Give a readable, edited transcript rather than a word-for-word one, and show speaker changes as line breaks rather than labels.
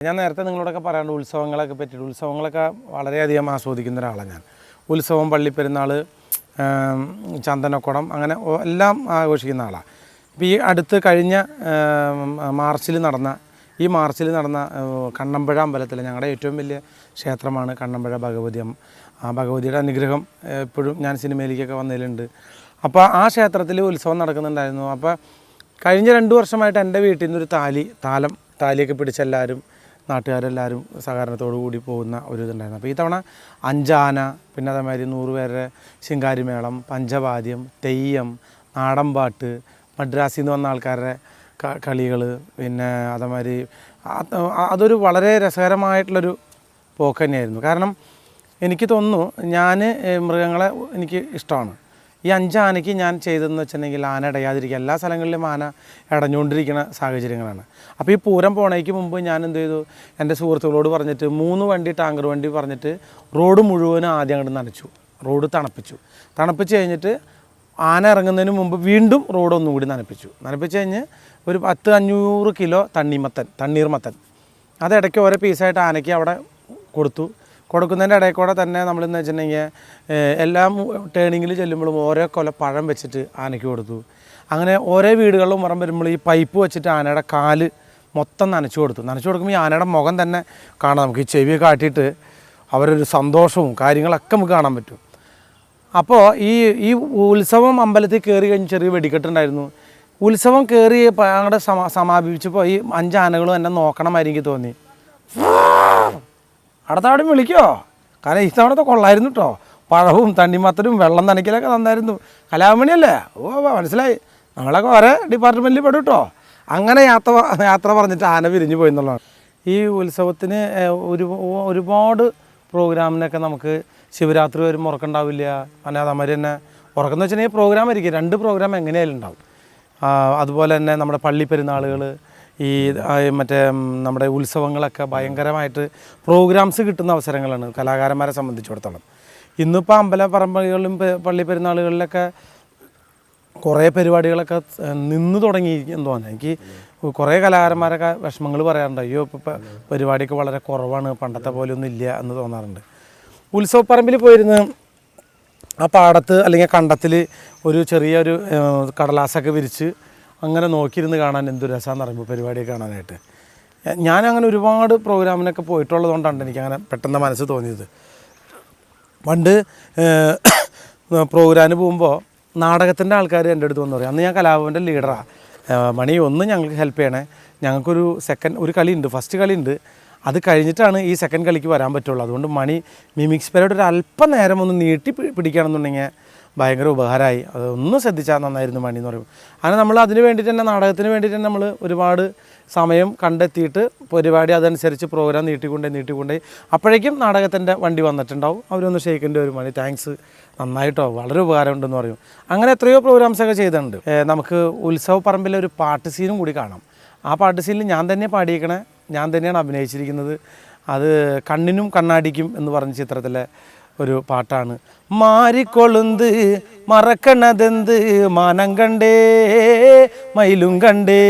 ഞാൻ നേരത്തെ നിങ്ങളോടൊക്കെ പറയാണ്ട് ഉത്സവങ്ങളൊക്കെ പറ്റിയിട്ട് ഉത്സവങ്ങളൊക്കെ വളരെയധികം ആസ്വദിക്കുന്ന ഒരാളാണ് ഞാൻ. ഉത്സവം, പള്ളിപ്പെരുന്നാൾ, ചന്ദനക്കുടം അങ്ങനെ എല്ലാം ആഘോഷിക്കുന്ന ആളാണ്. ഇപ്പോൾ ഈ അടുത്ത് കഴിഞ്ഞ മാർച്ചിൽ നടന്ന കണ്ണമ്പുഴ അമ്പലത്തിൽ ഞങ്ങളുടെ ഏറ്റവും വലിയ ക്ഷേത്രമാണ് കണ്ണമ്പുഴ ഭഗവതി. ആ ഭഗവതിയുടെ അനുഗ്രഹം എപ്പോഴും ഞാൻ സിനിമയിലേക്കൊക്കെ വന്നതിലുണ്ട്. അപ്പോൾ ആ ക്ഷേത്രത്തിൽ ഉത്സവം നടക്കുന്നുണ്ടായിരുന്നു. അപ്പോൾ കഴിഞ്ഞ 2 വർഷമായിട്ട് എൻ്റെ വീട്ടിൽ നിന്നൊരു താലിയൊക്കെ പിടിച്ചെല്ലാവരും നാട്ടുകാരെല്ലാവരും സഹകരണത്തോടു കൂടി പോകുന്ന ഒരു ഇതുണ്ടായിരുന്നു. അപ്പോൾ ഈ തവണ 5 ആന, പിന്നെ അതേമാതിരി 100 പേരുടെ ശിങ്കാരിമേളം, പഞ്ചവാദ്യം, തെയ്യം, നാടൻപാട്ട്, മദ്രാസിൽ നിന്ന് വന്ന ആൾക്കാരുടെ കളികൾ, പിന്നെ അതേമാതിരി അതൊരു വളരെ രസകരമായിട്ടുള്ളൊരു പോക്ക് തന്നെയായിരുന്നു. കാരണം എനിക്ക് തോന്നുന്നു മൃഗങ്ങളെ എനിക്ക് ഇഷ്ടമാണ്. ഈ 5 ആനയ്ക്ക് ഞാൻ ചെയ്തതെന്ന് വെച്ചിട്ടുണ്ടെങ്കിൽ ആന ഇടയാതിരിക്കുക. എല്ലാ സ്ഥലങ്ങളിലും ആന ഇടഞ്ഞുകൊണ്ടിരിക്കുന്ന സാഹചര്യങ്ങളാണ്. അപ്പോൾ ഈ പൂരം പോണേക്ക് മുമ്പ് ഞാൻ എന്ത് ചെയ്തു, എൻ്റെ സുഹൃത്തുക്കളോട് പറഞ്ഞിട്ട് 3 വണ്ടി ടാങ്കർ വണ്ടി പറഞ്ഞിട്ട് റോഡ് മുഴുവനും ആദ്യം അങ്ങോട്ട് നനച്ചു. റോഡ് തണുപ്പിച്ച് കഴിഞ്ഞിട്ട് ആന ഇറങ്ങുന്നതിന് മുമ്പ് വീണ്ടും റോഡ് ഒന്നും കൂടി നനപ്പിച്ച് കഴിഞ്ഞ് ഒരു 500 കിലോ തണ്ണീർമത്തൻ അത് ഇടയ്ക്ക് ഓരോ പീസായിട്ട് ആനയ്ക്ക് അവിടെ കൊടുക്കുന്നതിൻ്റെ ഇടയിൽ കൂടെ തന്നെ നമ്മളെന്ന് വെച്ചിട്ടുണ്ടെങ്കിൽ എല്ലാം ടേണിങ്ങിൽ ചെല്ലുമ്പോഴും ഓരോ കൊല പഴം വെച്ചിട്ട് ആനയ്ക്ക് കൊടുത്തു. അങ്ങനെ ഓരോ വീടുകളിലും വരുമ്പോൾ ഈ പൈപ്പ് വെച്ചിട്ട് ആനയുടെ കാല് മൊത്തം നനച്ചു കൊടുക്കുമ്പോൾ ഈ ആനയുടെ മുഖം തന്നെ കാണാം. നമുക്ക് ഈ ചെവിയൊക്കെ കാട്ടിയിട്ട് അവരൊരു സന്തോഷവും കാര്യങ്ങളൊക്കെ നമുക്ക് കാണാൻ പറ്റും. അപ്പോൾ ഈ ഉത്സവം അമ്പലത്തിൽ കയറി കഴിഞ്ഞ് ചെറിയ വെടിക്കെട്ടുണ്ടായിരുന്നു. ഉത്സവം കയറി അങ്ങോട്ട് സമാപിച്ചപ്പോൾ ഈ 5 ആനകളും എന്നെ നോക്കണമായിരിക്കും എനിക്ക് തോന്നി. അടുത്തവിടെ വിളിക്കോ, കാരണം ഇത്തവണത്തെ കൊള്ളായിരുന്നു കേട്ടോ. പഴവും തണ്ണിമത്തനും വെള്ളം നനയ്ക്കലൊക്കെ നന്നായിരുന്നു. കലാമണിയല്ലേ, മനസ്സിലായി, നമ്മളൊക്കെ ഒരേ ഡിപ്പാർട്ട്മെൻറ്റിൽ പെടും കേട്ടോ. അങ്ങനെ യാത്ര പറഞ്ഞിട്ട് ആന പിരിഞ്ഞു പോയി എന്നുള്ളതാണ്. ഈ ഉത്സവത്തിന് ഒരുപാട് പ്രോഗ്രാമിനൊക്കെ നമുക്ക് ശിവരാത്രി വരും ഉറക്കമുണ്ടാവില്ല. അതേമാതിരി തന്നെ ഉറക്കമെന്ന് വെച്ചിട്ടുണ്ടെങ്കിൽ പ്രോഗ്രാം ആയിരിക്കും, 2 പ്രോഗ്രാം എങ്ങനെയായാലും ഉണ്ടാവും. അതുപോലെ തന്നെ നമ്മുടെ പള്ളിപ്പെരുന്നാളുകൾ, നമ്മുടെ ഉത്സവങ്ങളൊക്കെ ഭയങ്കരമായിട്ട് പ്രോഗ്രാംസ് കിട്ടുന്ന അവസരങ്ങളാണ് കലാകാരന്മാരെ സംബന്ധിച്ചിടത്തോളം. ഇന്നിപ്പോൾ അമ്പലപ്പറമ്പുകളിലും പള്ളിപ്പെരുന്നാളുകളിലൊക്കെ കുറേ പരിപാടികളൊക്കെ നിന്ന് തുടങ്ങിയിരിക്കും തോന്നുന്നു. എനിക്ക് കുറേ കലാകാരന്മാരൊക്കെ വിഷമങ്ങൾ പറയാറുണ്ട്, അയ്യോ ഇപ്പോൾ പരിപാടിയൊക്കെ വളരെ കുറവാണ്, പണ്ടത്തെ പോലെ ഒന്നും ഇല്ല എന്ന് തോന്നാറുണ്ട്. ഉത്സവപ്പറമ്പിൽ പോയിരുന്ന് ആ പാടത്ത് അല്ലെങ്കിൽ കണ്ടത്തിൽ ഒരു ചെറിയൊരു കടലാസൊക്കെ വിരിച്ച് അങ്ങനെ നോക്കിയിരുന്ന് കാണാൻ എന്തൊരു രസമാണെന്ന് പറയുമ്പോൾ പരിപാടിയൊക്കെ കാണാനായിട്ട്. ഞാനങ്ങനെ ഒരുപാട് പ്രോഗ്രാമിനൊക്കെ പോയിട്ടുള്ളതുകൊണ്ടാണ് എനിക്കങ്ങനെ പെട്ടെന്ന് മനസ്സ് തോന്നിയത്. പണ്ട് പ്രോഗ്രാമിന് പോകുമ്പോൾ നാടകത്തിൻ്റെ ആൾക്കാർ എൻ്റെ അടുത്ത് വന്ന് പറയും, അന്ന് ഞാൻ കലാഭവൻ്റെ ലീഡറാണ്, മണി ഒന്ന് ഞങ്ങൾക്ക് ഹെൽപ്പ് ചെയ്യണേ, ഞങ്ങൾക്കൊരു ഒരു കളിയുണ്ട്, ഫസ്റ്റ് കളിയുണ്ട്, അത് കഴിഞ്ഞിട്ടാണ് ഈ സെക്കൻഡ് കളിക്ക് വരാൻ പറ്റുള്ളൂ, അതുകൊണ്ട് മണി മിമിക്സ് പീരീഡ് ഒരു അല്പം നേരം ഒന്ന് നീട്ടി പിടിക്കുകയാണെന്നുണ്ടെങ്കിൽ ഭയങ്കര ഉപകാരമായി, അതൊന്ന് ശ്രദ്ധിച്ചാൽ നന്നായിരുന്നു മണി എന്ന് പറയും. അങ്ങനെ നമ്മൾ അതിന് വേണ്ടിയിട്ട് തന്നെ നാടകത്തിന് വേണ്ടിയിട്ട് തന്നെ നമ്മൾ ഒരുപാട് സമയം കണ്ടെത്തിയിട്ട് പരിപാടി അതനുസരിച്ച് പ്രോഗ്രാം നീട്ടിക്കൊണ്ടേ അപ്പോഴേക്കും നാടകത്തിൻ്റെ വണ്ടി വന്നിട്ടുണ്ടാവും. അവരൊന്ന് ഷെയ്ക്കിൻ്റെ ഒരു മണി താങ്ക്സ്, നന്നായിട്ടോ, വളരെ ഉപകാരമുണ്ടെന്ന് പറയും. അങ്ങനെ എത്രയോ പ്രോഗ്രാംസൊക്കെ ചെയ്തിട്ടുണ്ട്. നമുക്ക് ഉത്സവ പറമ്പിലെ ഒരു പാട്ട് സീനും കൂടി കാണാം. ആ പാട്ട് സീനിൽ ഞാൻ തന്നെയാണ് അഭിനയിച്ചിരിക്കുന്നത്. അത് കണ്ണിനും കണ്ണാടിക്കും എന്ന് പറഞ്ഞ ചിത്രത്തിലെ ഒരു പാട്ടാണ്. മാറിക്കൊളുന്ത് മറക്കണതെന്ത് മാനം കണ്ടേ മയിലും കണ്ടേ.